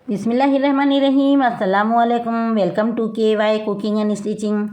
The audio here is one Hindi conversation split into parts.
बिस्मिल्लाहिर्रहमानिर्रहीम। अस्सलामुअलैकुम। Welcome to KY cooking and stitching.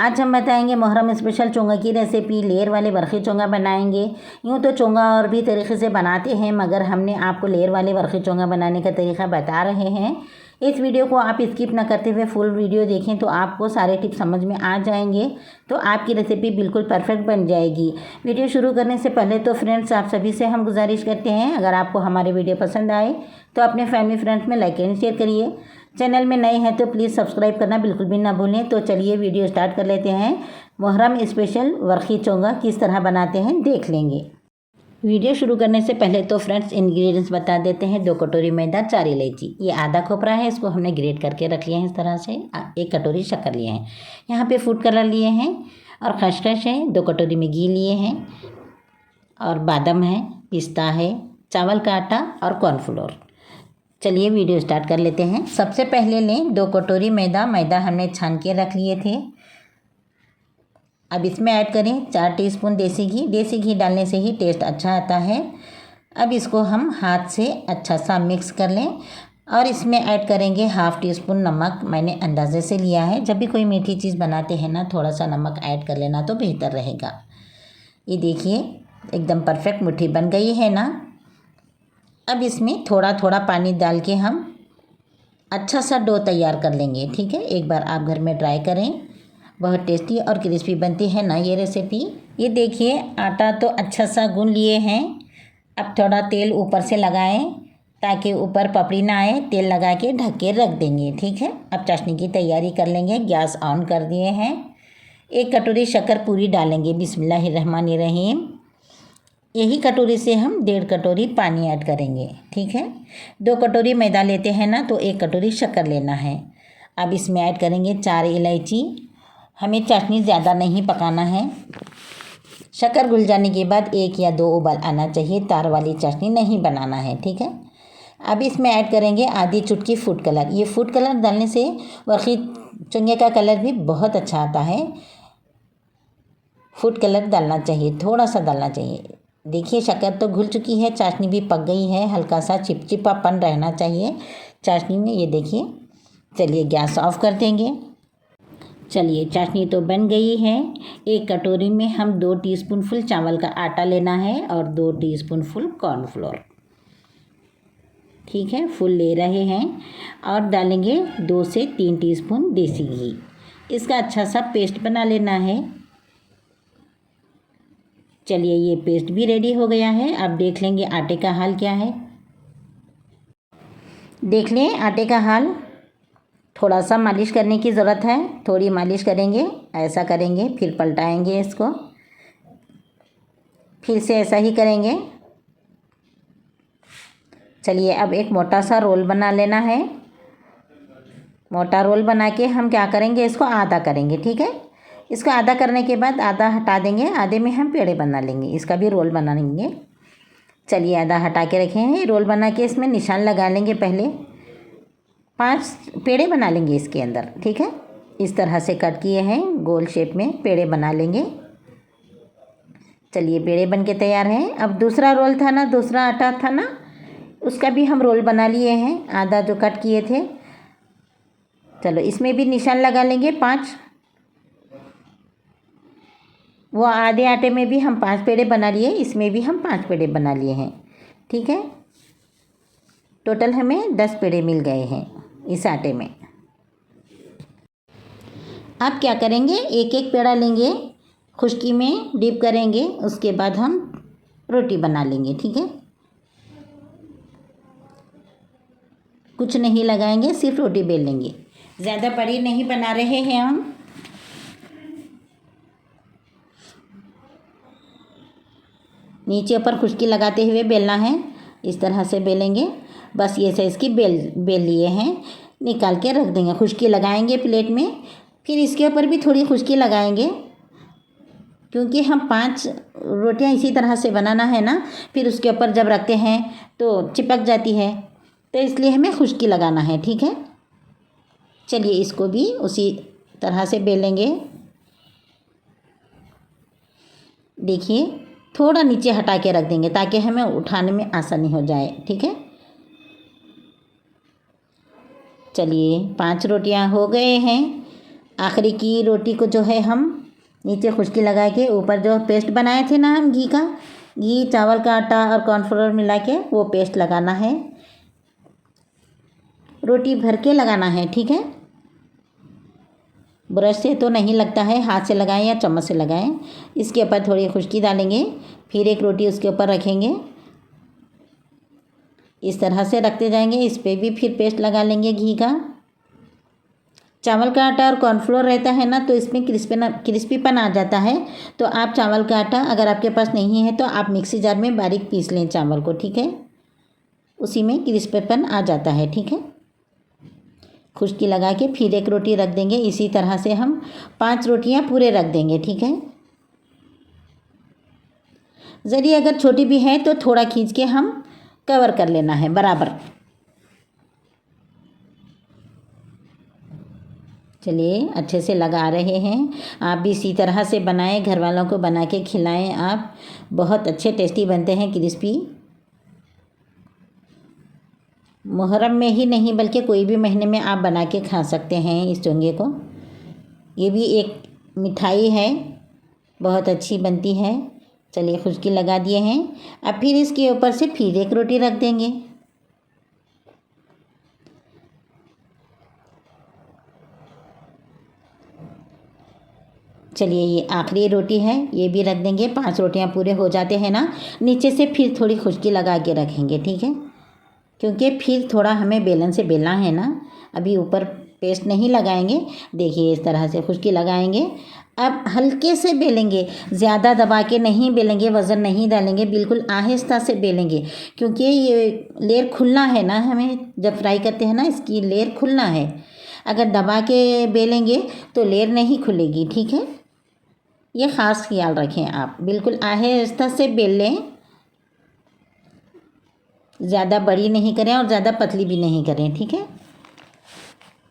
आज हम बताएंगे मुहर्रम स्पेशल चोंगा की रेसिपी। लेयर वाले बरखी चोंगा बनाएंगे। यूँ तो चोंगा और भी तरीके से बनाते हैं, मगर हमने आपको लेयर वाले बरखी चोंगा बनाने का तरीका बता रहे हैं। इस वीडियो को आप स्किप ना करते हुए फुल वीडियो देखें तो आपको सारे टिप्स समझ में आ जाएंगे, तो आपकी रेसिपी बिल्कुल परफेक्ट बन जाएगी। वीडियो शुरू करने से पहले तो फ्रेंड्स, आप सभी से हम गुजारिश करते हैं, अगर आपको हमारे वीडियो पसंद आए तो अपने फैमिली फ्रेंड्स में लाइक एंड शेयर करिए। चैनल में नए हैं तो प्लीज़ सब्सक्राइब करना बिल्कुल भी ना भूलें। तो चलिए वीडियो स्टार्ट कर लेते हैं। मुहर्रम स्पेशल बरखी चोंगा किस तरह बनाते हैं देख लेंगे। वीडियो शुरू करने से पहले तो फ्रेंड्स इंग्रेडिएंट्स बता देते हैं। 2 कटोरी मैदा, 4 इलायची, ये आधा खोपरा है, इसको हमने ग्रेट करके रख लिया है इस तरह से। 1 कटोरी शक्कर लिए हैं, यहाँ पे फूड कलर लिए हैं, और खसखस है। 2 कटोरी में घी लिए हैं, और बादाम है, पिस्ता है, चावल का आटा और कॉर्नफ्लोर। चलिए वीडियो स्टार्ट कर लेते हैं। सबसे पहले लें 2 कटोरी मैदा हमने छान के रख लिए थे। अब इसमें ऐड करें 4 टीस्पून देसी घी। देसी घी डालने से ही टेस्ट अच्छा आता है। अब इसको हम हाथ से अच्छा सा मिक्स कर लें, और इसमें ऐड करेंगे 1/2 टीस्पून नमक। मैंने अंदाजे से लिया है, जब भी कोई मीठी चीज़ बनाते हैं ना, थोड़ा सा नमक ऐड कर लेना तो बेहतर रहेगा। ये देखिए एकदम परफेक्ट मुट्ठी बन गई है ना। अब इसमें थोड़ा थोड़ा पानी डाल के हम अच्छा सा डो तैयार कर लेंगे, ठीक है। एक बार आप घर में ट्राई करें, बहुत टेस्टी और क्रिस्पी बनती है ना ये रेसिपी। ये देखिए आटा तो अच्छा सा गूंद लिए हैं। अब थोड़ा तेल ऊपर से लगाएं ताकि ऊपर पपड़ी ना आए। तेल लगा के ढक के रख देंगे, ठीक है। अब चाशनी की तैयारी कर लेंगे। गैस ऑन कर दिए हैं। 1 कटोरी शक्कर पूरी डालेंगे। बिस्मिल्लाहिर्रहमानिर्रहीम। यही कटोरी से हम 1.5 कटोरी पानी ऐड करेंगे, ठीक है। 2 कटोरी मैदा लेते हैं ना, तो 1 कटोरी शक्कर लेना है। अब इसमें ऐड करेंगे 4 इलायची। हमें चाशनी ज़्यादा नहीं पकाना है। शक्कर घुल जाने के बाद 1 या 2 उबाल आना चाहिए। तार वाली चाशनी नहीं बनाना है, ठीक है। अब इसमें ऐड करेंगे आधी चुटकी फूड कलर। ये फूड कलर डालने से बरखी चोंगे का कलर भी बहुत अच्छा आता है। फूड कलर डालना चाहिए, थोड़ा सा डालना चाहिए। देखिए शक्कर तो घुल चुकी है, चाशनी भी पक गई है। हल्का सा चिपचिपापन रहना चाहिए चाशनी में, ये देखिए। चलिए गैस ऑफ कर देंगे। चलिए चाशनी तो बन गई है। 1 कटोरी में हम 2 टीस्पून फुल चावल का आटा लेना है, और 2 टीस्पून फुल कॉर्नफ्लोर, ठीक है, फुल ले रहे हैं। और डालेंगे 2 से 3 टीस्पून देसी घी। इसका अच्छा सा पेस्ट बना लेना है। चलिए ये पेस्ट भी रेडी हो गया है। अब देख लेंगे आटे का हाल क्या है। देख लें आटे का हाल। थोड़ा सा मालिश करने की ज़रूरत है, थोड़ी मालिश करेंगे, ऐसा करेंगे, फिर पलटाएंगे इसको, फिर से ऐसा ही करेंगे। चलिए अब एक मोटा सा रोल बना लेना है। मोटा रोल बना के हम क्या करेंगे, इसको आधा करेंगे, ठीक है। इसको आधा करने के बाद आधा हटा देंगे, आधे में हम पेड़े बना लेंगे, इसका भी रोल बना लेंगे। चलिए आधा हटा के रखे हैं। रोल बना के इसमें निशान लगा लेंगे। पहले 5 पेड़े बना लेंगे इसके अंदर, ठीक है। इस तरह से कट किए हैं, गोल शेप में पेड़े बना लेंगे। चलिए पेड़े बन के तैयार हैं। अब दूसरा रोल था ना, दूसरा आटा था ना, उसका भी हम रोल बना लिए हैं, आधा जो कट किए थे। चलो इसमें भी निशान लगा लेंगे 5। वो आधे आटे में भी हम 5 पेड़े बना लिए, इसमें भी हम 5 पेड़े बना लिए हैं, ठीक है। टोटल हमें 10 पेड़े मिल गए हैं इस आटे में। अब क्या करेंगे, एक एक पेड़ा लेंगे, खुश्की में डिप करेंगे, उसके बाद हम रोटी बना लेंगे, ठीक है। कुछ नहीं लगाएंगे, सिर्फ रोटी बेल लेंगे। ज़्यादा बड़ी नहीं बना रहे हैं हम। नीचे ऊपर खुश्की लगाते हुए बेलना है, इस तरह से बेलेंगे। बस ये साइज़ की बेल लिए हैं, निकाल के रख देंगे। खुश्की लगाएंगे प्लेट में, फिर इसके ऊपर भी थोड़ी खुश्की लगाएंगे, क्योंकि हम 5 रोटियां इसी तरह से बनाना है ना, फिर उसके ऊपर जब रखते हैं तो चिपक जाती है, तो इसलिए हमें खुश्की लगाना है, ठीक है। चलिए इसको भी उसी तरह से बेलेंगे। देखिए थोड़ा नीचे हटा के रख देंगे ताकि हमें उठाने में आसानी हो जाए, ठीक है। चलिए 5 रोटियां हो गए हैं। आखिरी की रोटी को जो है हम नीचे खुश्की लगा के ऊपर जो पेस्ट बनाए थे ना हम घी चावल का आटा और कॉर्नफ्लोर मिला के वो पेस्ट लगाना है। रोटी भर के लगाना है, ठीक है। ब्रश से तो नहीं लगता है, हाथ से लगाएं या चम्मच से लगाएं। इसके ऊपर थोड़ी खुश्की डालेंगे, फिर एक रोटी उसके ऊपर रखेंगे। इस तरह से रखते जाएंगे। इस पर भी फिर पेस्ट लगा लेंगे घी का। चावल का आटा और कॉर्नफ्लोर रहता है ना, तो इसमें क्रिस्पीपन आ जाता है। तो आप चावल का आटा अगर आपके पास नहीं है तो आप मिक्सी जार में बारीक पीस लें चावल को, ठीक है। उसी में क्रिस्पीपन आ जाता है, ठीक है। खुश्की लगा के फिर एक रोटी रख देंगे। इसी तरह से हम 5 रोटियां पूरे रख देंगे, ठीक है। ज़रिए अगर छोटी भी है तो थोड़ा खींच के हम कवर कर लेना है बराबर। चलिए अच्छे से लगा रहे हैं। आप भी इसी तरह से बनाएं, घर वालों को बना के खिलाएं। आप बहुत अच्छे टेस्टी बनते हैं, क्रिस्पी। मुहर्रम में ही नहीं बल्कि कोई भी महीने में आप बना के खा सकते हैं इस चोंगे को। ये भी एक मिठाई है, बहुत अच्छी बनती है। चलिए खुश्की लगा दिए हैं। अब फिर इसके ऊपर से फिर एक रोटी रख देंगे। चलिए ये आखिरी रोटी है, ये भी रख देंगे। 5 रोटियां पूरे हो जाते हैं ना, नीचे से फिर थोड़ी खुश्की लगा के रखेंगे, ठीक है। क्योंकि फिर थोड़ा हमें बेलन से बेलना है ना, अभी ऊपर पेस्ट नहीं लगाएंगे। देखिए इस तरह से खुश्की लगाएंगे। अब हल्के से बेलेंगे, ज़्यादा दबा के नहीं बेलेंगे, वज़न नहीं डालेंगे, बिल्कुल आहिस्ता से बेलेंगे। क्योंकि ये लेयर खुलना है ना, हमें जब फ्राई करते हैं ना इसकी लेयर खुलना है। अगर दबा के बेलेंगे तो लेयर नहीं खुलेगी, ठीक है। ये ख़ास ख्याल रखें आप, बिल्कुल आहिस्ता से बेल लें। ज़्यादा बड़ी नहीं करें और ज़्यादा पतली भी नहीं करें, ठीक है।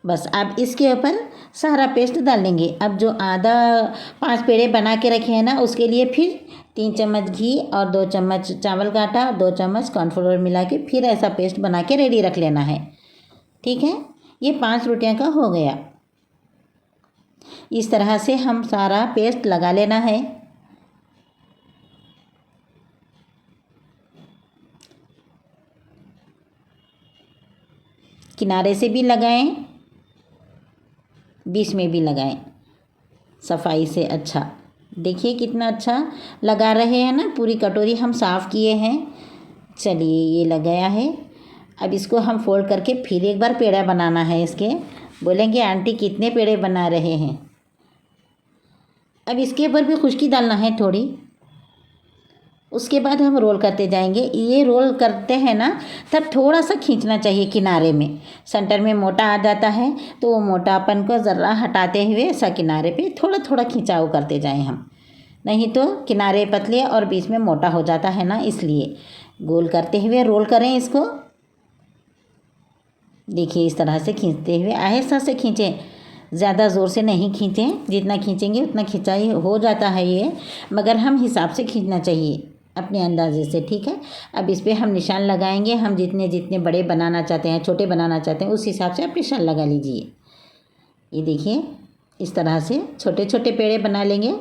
बस अब इसके ऊपर सारा पेस्ट डाल देंगे। अब जो आधा 5 पेड़े बना के रखे हैं ना, उसके लिए फिर 3 चम्मच घी और 2 चम्मच चावल का आटा, 2 चम्मच कॉर्नफ्लोर मिला के फिर ऐसा पेस्ट बना के रेडी रख लेना है, ठीक है। ये 5 रोटियां का हो गया। इस तरह से हम सारा पेस्ट लगा लेना है। किनारे से भी लगाएं, बीच में भी लगाएं, सफाई से। अच्छा देखिए कितना अच्छा लगा रहे हैं ना। पूरी कटोरी हम साफ़ किए हैं। चलिए ये लग गया है। अब इसको हम फोल्ड करके फिर एक बार पेड़ा बनाना है इसके। बोलेंगे आंटी कितने पेड़े बना रहे हैं। अब इसके ऊपर भी खुश्की डालना है थोड़ी। उसके बाद हम रोल करते जाएंगे। ये रोल करते हैं ना, तब थोड़ा सा खींचना चाहिए किनारे में। सेंटर में मोटा आ जाता है तो वो मोटापन को ज़रा हटाते हुए ऐसा किनारे पे थोड़ा थोड़ा खिंचाव करते जाएं हम। नहीं तो किनारे पतले और बीच में मोटा हो जाता है ना, इसलिए गोल करते हुए रोल करें इसको। देखिए इस तरह से खींचते हुए आहिस्ता से खींचें, ज़्यादा ज़ोर से नहीं खींचें। जितना खींचेंगे उतना खिंचाई हो जाता है ये, मगर हम हिसाब से खींचना चाहिए अपने अंदाजे से, ठीक है। अब इस पर हम निशान लगाएंगे। हम जितने जितने बड़े बनाना चाहते हैं, छोटे बनाना चाहते हैं, उस हिसाब से आप निशान लगा लीजिए। ये देखिए इस तरह से छोटे छोटे पेड़े बना लेंगे।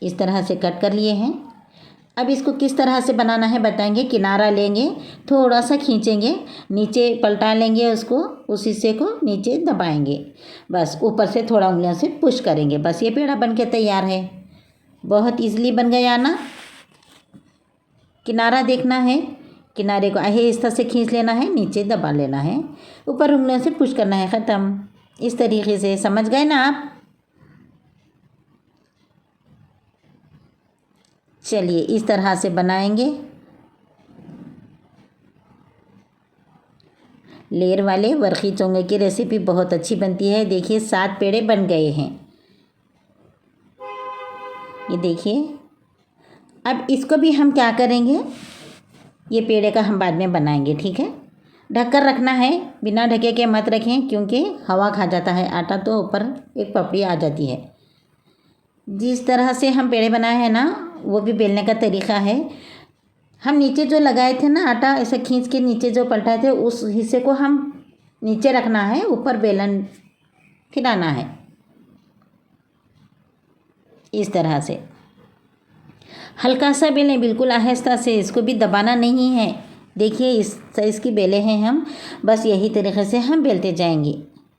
इस तरह से कट कर लिए हैं। अब इसको किस तरह से बनाना है बताएंगे। किनारा लेंगे, थोड़ा सा खींचेंगे, नीचे पलटा लेंगे उसको, उस हिस्से को नीचे दबाएंगे। बस ऊपर से थोड़ा उंगलियों से पुश करेंगे। बस ये पेड़ा बन के तैयार है। बहुत इजीली बन गया ना। किनारा देखना है, किनारे को आहिस्ता से खींच लेना है, नीचे दबा लेना है, ऊपर उंगलियों से पुश करना है, ख़त्म। इस तरीके से समझ गए ना आप। चलिए इस तरह से बनाएंगे। लेयर वाले बरखी चोंगे की रेसिपी बहुत अच्छी बनती है। देखिए 7 पेड़े बन गए हैं। ये देखिए। अब इसको भी हम क्या करेंगे, ये पेड़े का हम बाद में बनाएंगे, ठीक है। ढककर रखना है, बिना ढके के मत रखें, क्योंकि हवा खा जाता है आटा, तो ऊपर एक पपड़ी आ जाती है। जिस तरह से हम पेड़े बनाए हैं ना, वो भी बेलने का तरीका है। हम नीचे जो लगाए थे ना आटा, ऐसे खींच के नीचे जो पलटाए थे उस हिस्से को हम नीचे रखना है, ऊपर बेलन फिराना है इस तरह से। हल्का सा बेलें, बिल्कुल आहिस्ता से, इसको भी दबाना नहीं है। देखिए इस साइज़ की बेले हैं हम, बस यही तरीके से हम बेलते जाएंगे।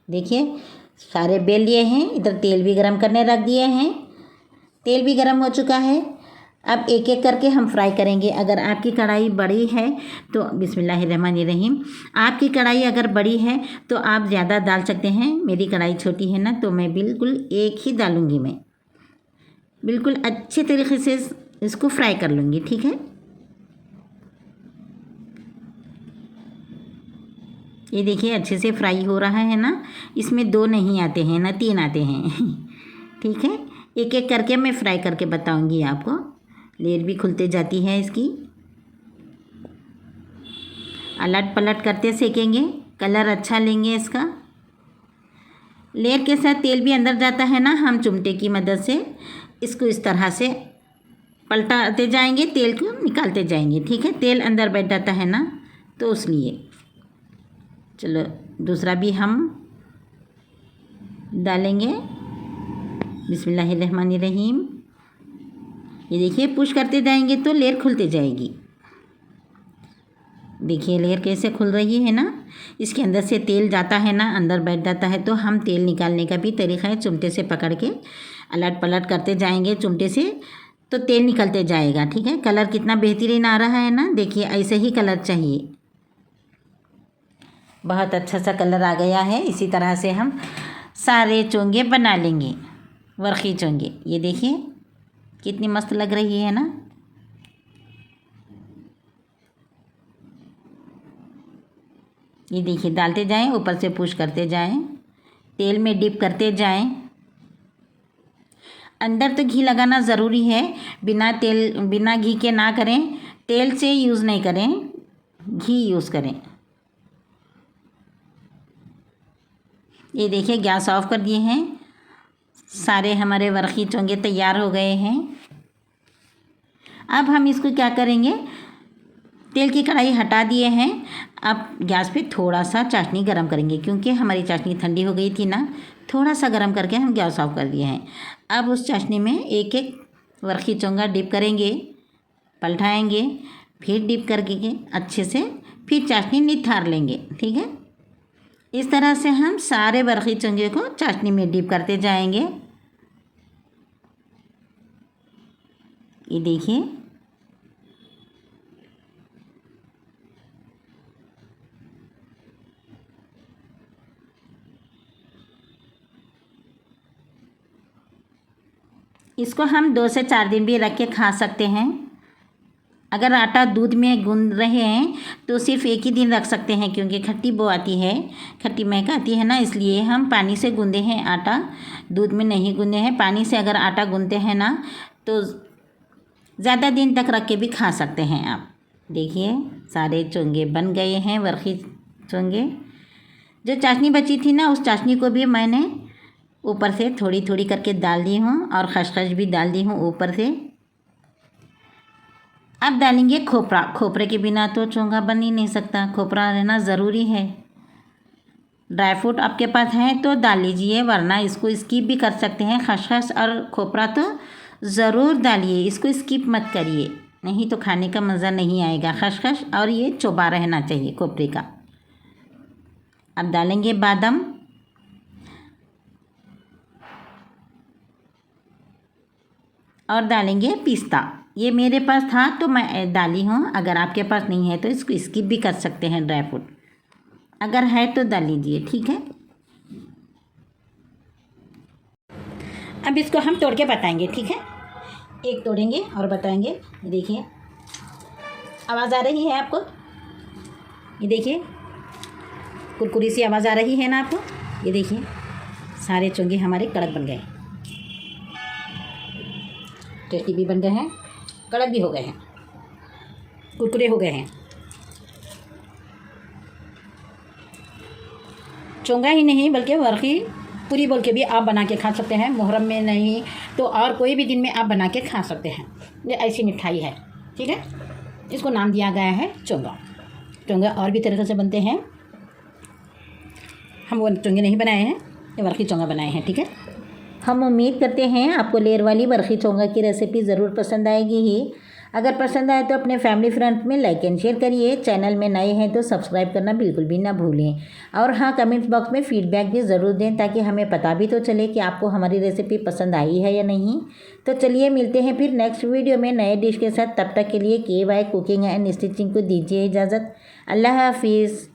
देखिए सारे बेल लिए हैं। इधर तेल भी गरम करने रख दिए हैं, तेल भी गरम हो चुका है। अब एक एक करके हम फ्राई करेंगे। अगर आपकी कढ़ाई बड़ी है तो बिस्मिल्लाहिर्रहमानिर्रहीम, आपकी कढ़ाई अगर बड़ी है तो आप ज़्यादा डाल सकते हैं। मेरी कढ़ाई छोटी है ना, तो मैं बिल्कुल एक ही डालूँगी। मैं बिल्कुल अच्छे तरीके से इसको फ्राई कर लूँगी, ठीक है। ये देखिए अच्छे से फ्राई हो रहा है ना, इसमें 2 नहीं आते हैं ना 3 आते हैं ठीक है। एक एक करके मैं फ्राई करके बताऊंगी आपको। लेयर भी खुलते जाती है इसकी, अलट पलट करते सेकेंगे, कलर अच्छा लेंगे इसका। लेयर के साथ तेल भी अंदर जाता है ना, हम चिमटे की मदद से इसको इस तरह से पलटाते जाएंगे, तेल को निकालते जाएंगे, ठीक है। तेल अंदर बैठ जाता है ना, तो इसलिए। चलो दूसरा भी हम डालेंगे। बिस्मिल्लाहिर्रहमानिर्रहीम। ये देखिए पुश करते जाएंगे तो लेयर खुलती जाएगी। देखिए लेयर कैसे खुल रही है ना, इसके अंदर से तेल जाता है ना, अंदर बैठ जाता है। तो हम तेल निकालने का भी तरीका है, चिमटे से पकड़ के अलट पलट करते जाएंगे चिमटे से, तो तेल निकलते जाएगा, ठीक है। कलर कितना बेहतरीन आ रहा है ना, देखिए ऐसे ही कलर चाहिए। बहुत अच्छा सा कलर आ गया है। इसी तरह से हम सारे चोंगे बना लेंगे, वर्की चोंगे। ये देखिए कितनी मस्त लग रही है ना। ये देखिए डालते जाएं, ऊपर से पुश करते जाएं, तेल में डिप करते जाएं। अंदर तो घी लगाना ज़रूरी है, बिना घी के ना करें, तेल से यूज़ नहीं करें, घी यूज़ करें। ये देखिए गैस ऑफ कर दिए हैं, सारे हमारे वर्की चोंगे तैयार हो गए हैं। अब हम इसको क्या करेंगे, तेल की कढ़ाई हटा दिए हैं। अब गैस पे थोड़ा सा चाशनी गरम करेंगे, क्योंकि हमारी चाशनी ठंडी हो गई थी ना, थोड़ा सा गरम करके हम गैस ऑफ कर दिए हैं। अब उस चाशनी में एक एक वर्की चोंगा डिप करेंगे, पलटाएंगे, फिर डिप करके अच्छे से फिर चाशनी निथार लेंगे, ठीक है। इस तरह से हम सारे वर्की चोंगे को चाशनी में डिप करते जाएंगे। ये देखिए इसको हम 2 से 4 दिन भी रख के खा सकते हैं। अगर आटा दूध में गूंद रहे हैं तो सिर्फ एक ही दिन रख सकते हैं, क्योंकि खट्टी बो आती है, खट्टी महक आती है ना, इसलिए हम पानी से गूंदे हैं आटा, दूध में नहीं गूंदे हैं। पानी से अगर आटा गूंदते हैं ना तो ज़्यादा दिन तक रख के भी खा सकते हैं आप। देखिए सारे चोंगे बन गए हैं, वर्की चोंगे। जो चाशनी बची थी ना, उस चाशनी को भी मैंने ऊपर से थोड़ी थोड़ी करके डाल दी हूँ, और खसखस भी डाल दी हूँ ऊपर से। अब डालेंगे खोपरा। खोपरे के बिना तो चोंगा बन ही नहीं सकता, खोपरा रहना ज़रूरी है। ड्राई फ्रूट आपके पास है तो डाल लीजिए, वरना इसको स्किप भी कर सकते हैं। खसखस और खोपरा तो ज़रूर डालिए, इसको स्किप मत करिए, नहीं तो खाने का मज़ा नहीं आएगा। खसखस और ये चोबा रहना चाहिए खोपरे का। अब डालेंगे बादाम, और डालेंगे पिस्ता। ये मेरे पास था तो मैं डाली हूँ, अगर आपके पास नहीं है तो इसको स्किप भी कर सकते हैं। ड्राई फ्रूट अगर है तो डाल लीजिए, ठीक है। अब इसको हम तोड़ के बताएंगे, ठीक है। एक तोड़ेंगे और बताएंगे। ये देखिए आवाज़ आ रही है आपको, ये देखिए कुरकुरी सी आवाज़ आ रही है ना आपको। ये देखिए सारे चोंगे हमारे कड़क बन गए, टेस्टी भी बन गए हैं, कड़क भी हो गए हैं, कुरकुरे हो गए हैं। चोंगा ही नहीं बल्कि वर्की पूरी बोल के भी आप बना के खा सकते हैं। मुहर्रम में नहीं तो और कोई भी दिन में आप बना के खा सकते हैं। ये ऐसी मिठाई है, ठीक है। इसको नाम दिया गया है चोंगा। चोंगा और भी तरीक़े से बनते हैं, हम वो चोंगे नहीं बनाए हैं, ये बरखी चोंगा बनाए हैं। ठीक है, हम उम्मीद करते हैं आपको लेयर वाली बरखी चोंगा की रेसिपी ज़रूर पसंद आएगी ही। अगर पसंद आए तो अपने फैमिली फ्रेंड में लाइक एंड शेयर करिए। चैनल में नए हैं तो सब्सक्राइब करना बिल्कुल भी ना भूलें। और हाँ, कमेंट्स बॉक्स में फीडबैक भी ज़रूर दें ताकि हमें पता भी तो चले कि आपको हमारी रेसिपी पसंद आई है या नहीं। तो चलिए मिलते हैं फिर नेक्स्ट वीडियो में नए डिश के साथ। तब तक के लिए KY कुकिंग एंड स्टिचिंग को दीजिए इजाज़त। अल्लाह हाफिज़।